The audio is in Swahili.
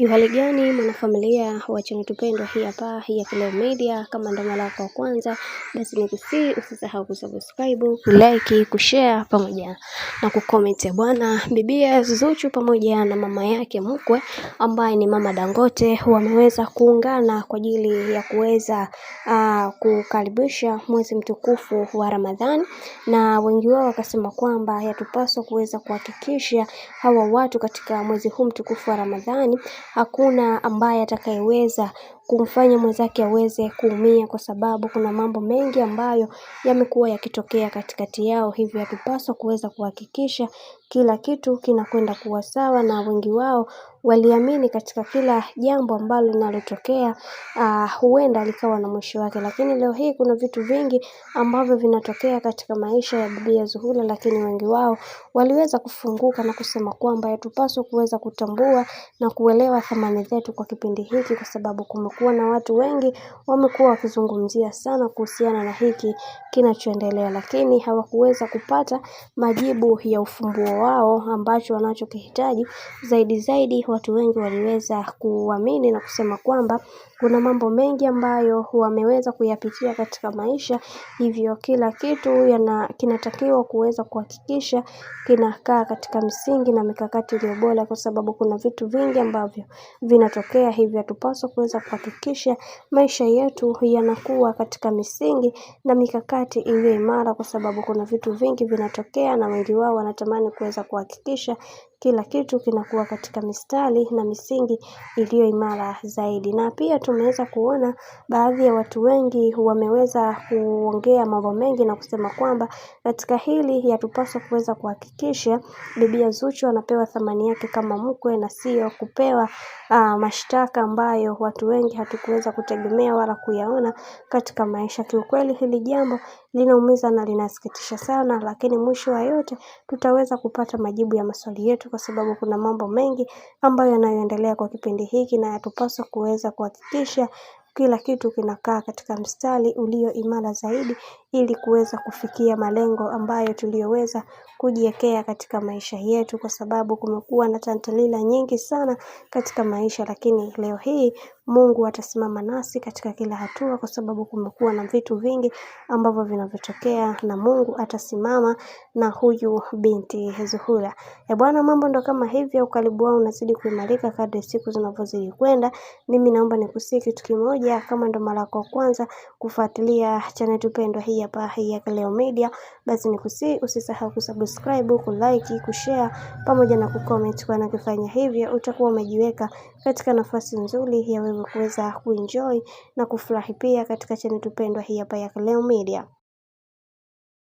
Hali gani mwanafamilia wa channel tupendwa hii hapa ya Cleo Media. Kama ndo mara yako ya kwanza, basi nikusii usisahau kusubscribe, kulike, kushare pamoja na kucomment. Bwana bibia Zuchu pamoja na mama yake mkwe ambaye ni Mama Dangote wameweza kuungana kwa ajili ya kuweza kukaribisha mwezi mtukufu wa Ramadhani, na wengi wao wakasema kwamba yatupaswa kuweza kuhakikisha hawa watu katika mwezi huu mtukufu wa Ramadhani hakuna ambaye atakayeweza kumfanya mwenzake aweze kuumia, kwa sababu kuna mambo mengi ambayo yamekuwa yakitokea katikati yao. Hivyo yatupaswa kuweza kuhakikisha kila kitu kinakwenda kuwa sawa, na wengi wao waliamini katika kila jambo ambalo linalotokea huenda likawa na mwisho wake. Lakini leo hii kuna vitu vingi ambavyo vinatokea katika maisha ya Bibi Zuhura, lakini wengi wao waliweza kufunguka na kusema kwamba yatupaswa kuweza kutambua na kuelewa thamani zetu kwa kipindi hiki, kwa sababu kumekuwa na watu wengi wamekuwa wakizungumzia sana kuhusiana na hiki kinachoendelea, lakini hawakuweza kupata majibu ya ufumbuo wao ambacho wanachokihitaji. Zaidi watu wengi waliweza kuamini na kusema kwamba kuna mambo mengi ambayo wameweza kuyapitia katika maisha, hivyo kila kitu kinatakiwa kuweza kuhakikisha kinakaa katika misingi na mikakati iliyo bora, kwa sababu kuna vitu vingi ambavyo vinatokea. Hivyo tupaswa kuweza kuhakikisha maisha yetu yanakuwa katika misingi na mikakati iliyo imara, kwa sababu kuna vitu vingi vinatokea na wengi wao wanatamani kuweza kuhakikisha kila kitu kinakuwa katika mistari na misingi iliyo imara zaidi. Na pia tumeweza kuona baadhi ya watu wengi wameweza kuongea mambo mengi na kusema kwamba katika hili yatupaswa kuweza kuhakikisha Bibi Zuchu anapewa thamani yake kama mkwe, na sio kupewa mashtaka ambayo watu wengi hatukuweza kutegemea wala kuyaona katika maisha. Kiukweli hili jambo linaumiza na linasikitisha sana, lakini mwisho wa yote tutaweza kupata majibu ya maswali yetu, kwa sababu kuna mambo mengi ambayo yanayoendelea kwa kipindi hiki, na yatupaswa kuweza kuhakikisha kila kitu kinakaa katika mstari ulio imara zaidi, ili kuweza kufikia malengo ambayo tuliyoweza kujiwekea katika maisha yetu, kwa sababu kumekuwa na tantalila nyingi sana katika maisha, lakini leo hii Mungu atasimama nasi katika kila hatua, kwa sababu kumekuwa na vitu vingi ambavyo vinavyotokea, na Mungu atasimama na huyu binti Zuhura. Bwana, mambo ndo kama hivyo, ukaribu wao unazidi kuimarika kadri siku zinavyozidi kwenda. Mimi naomba nikusii kitu kimoja, kama ndo mara yako kwanza kufuatilia channel tupendwa hii hapa ya Cleo Media, basi nikusii usisahau kusubscribe, kulike, kushare pamoja na kucomment, kwa kufanya hivyo utakuwa umejiweka katika nafasi nzuri ya wewe kuweza kuenjoy na kufurahi pia katika channel tupendwa hii hapa ya Cleo Media.